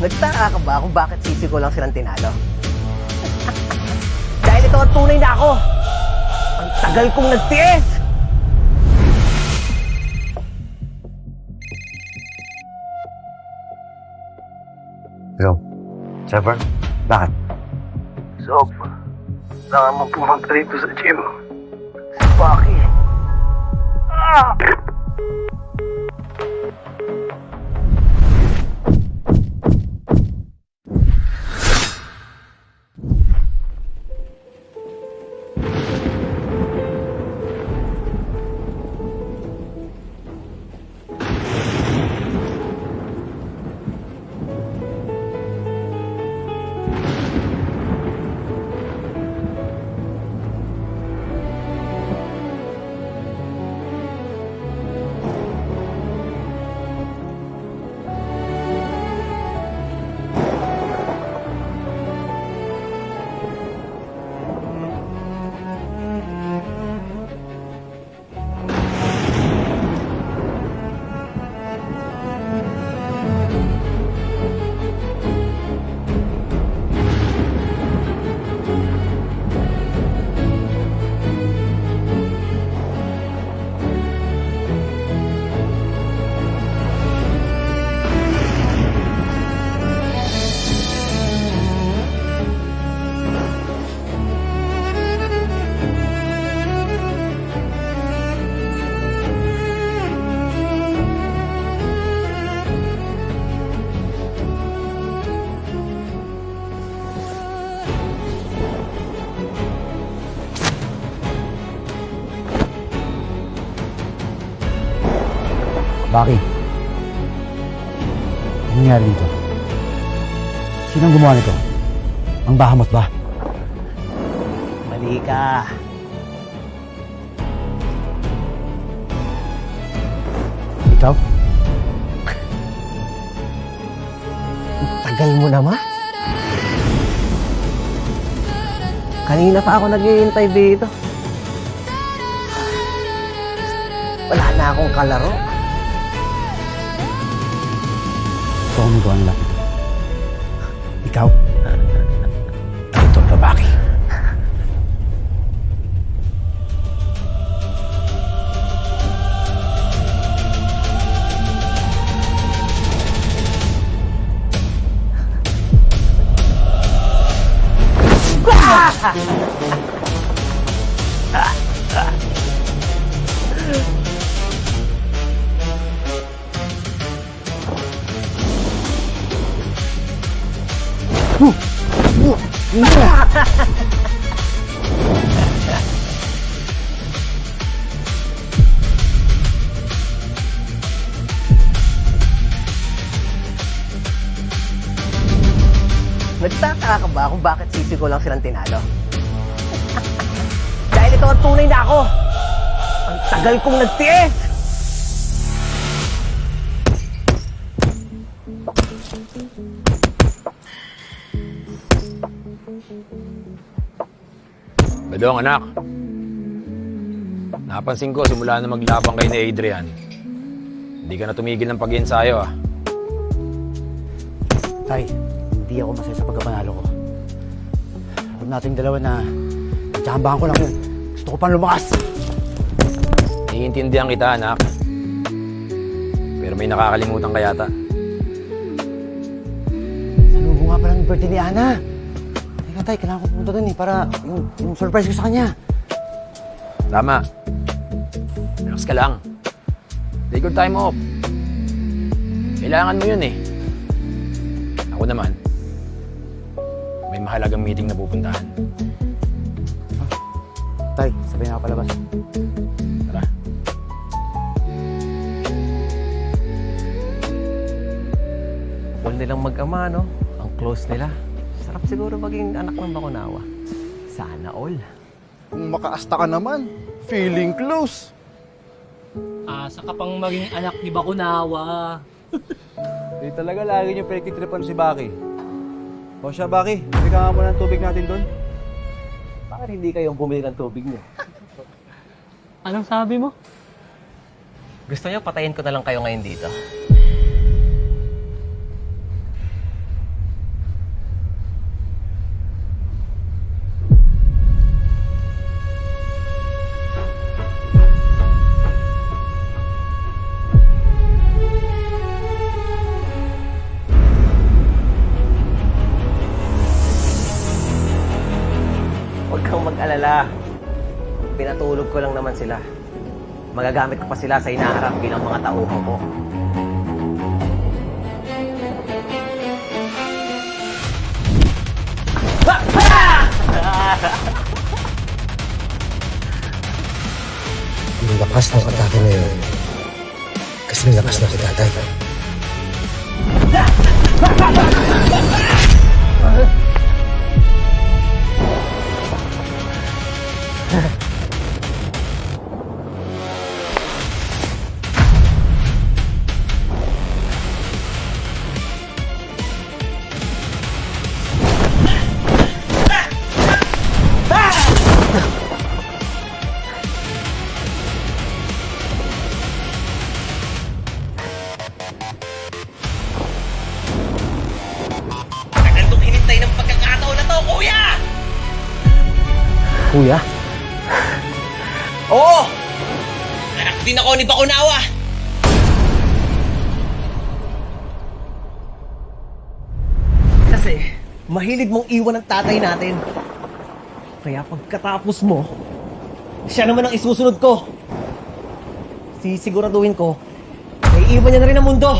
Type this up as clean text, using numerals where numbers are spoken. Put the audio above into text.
Nagtaka ka ba kung bakit sisi ko lang silang tinalo? Dahil ito ang tunay na ako! Ang tagal kong nagtiis! Hello? Trevor? Bakit? Sob, saka mo pumunta dito sa gym. Si Paki. Ah! Baki? Ano nangyari dito? Sinong gumawa nito? Ang Bahamut ba? Mali ka. Ikaw? Ang tagal mo naman. Kanina pa ako naghihintay dito. Wala na akong kalaro. Ikaw ang nagawa ng lapit. Ikaw? Ito ang babaki. Nagtaka ka ba kung bakit sisi ko lang silang tinalo? Dahil ito ang tunay na ako! Ang tagal kong nagtiis! Badong, anak. Napansin ko, simula na maglabang kayo ni Adrian. Hindi ka na tumigil ng pag-iensayo, ah. Tay, hindi ako masaya sa pagkapanalo ko. Huwag nating dalawa na nagtsambahan ko lang yun. Gusto ko pang lumakas. Naiintindihan kita, anak. Pero may nakakalimutan ka yata. Salubo nga pala ng birthday ni Ana. Teka, tay, kailangan ko pumunta dun para yung surprise ko sa kanya. Tama. Relax ka lang. Take your time off. Kailangan mo yun, eh. Ako naman, may mahalagang meeting na pupuntahan. Tay, sabay na ako palabas. Tara. Cool nilang mag-ama, no? Ang close nila. Sarap siguro maging anak ng Bakunawa. Sana all. Makaasta ka naman. Feeling close. Asa ka pang maging anak ni Bakunawa. Di talaga lagi niyo pinagtitripan si Baki. O siya, Baki, bigyan nga mo ng tubig natin doon. Bakit hindi kayong bumili ng tubig niyo? Anong sabi mo? Gusto niyo patayin ko na lang kayo ngayon dito? mag-alala. Pinatulog ko lang naman sila. Magagamit ko pa sila sa inaharap bilang mga tauhan ko. Yung lakas ng atake na yun, kasing lakas na si tatay. Tagal kong hinintay ng pagkakataon na to, kuya! Kuya? Oo! Anak din ako ni Bakunawa! Kasi, mahilig mong iwan ang tatay natin. Kaya pagkatapos mo, siya naman ang isusunod ko. Sisiguraduhin ko, may iwan niya na rin ang mundo.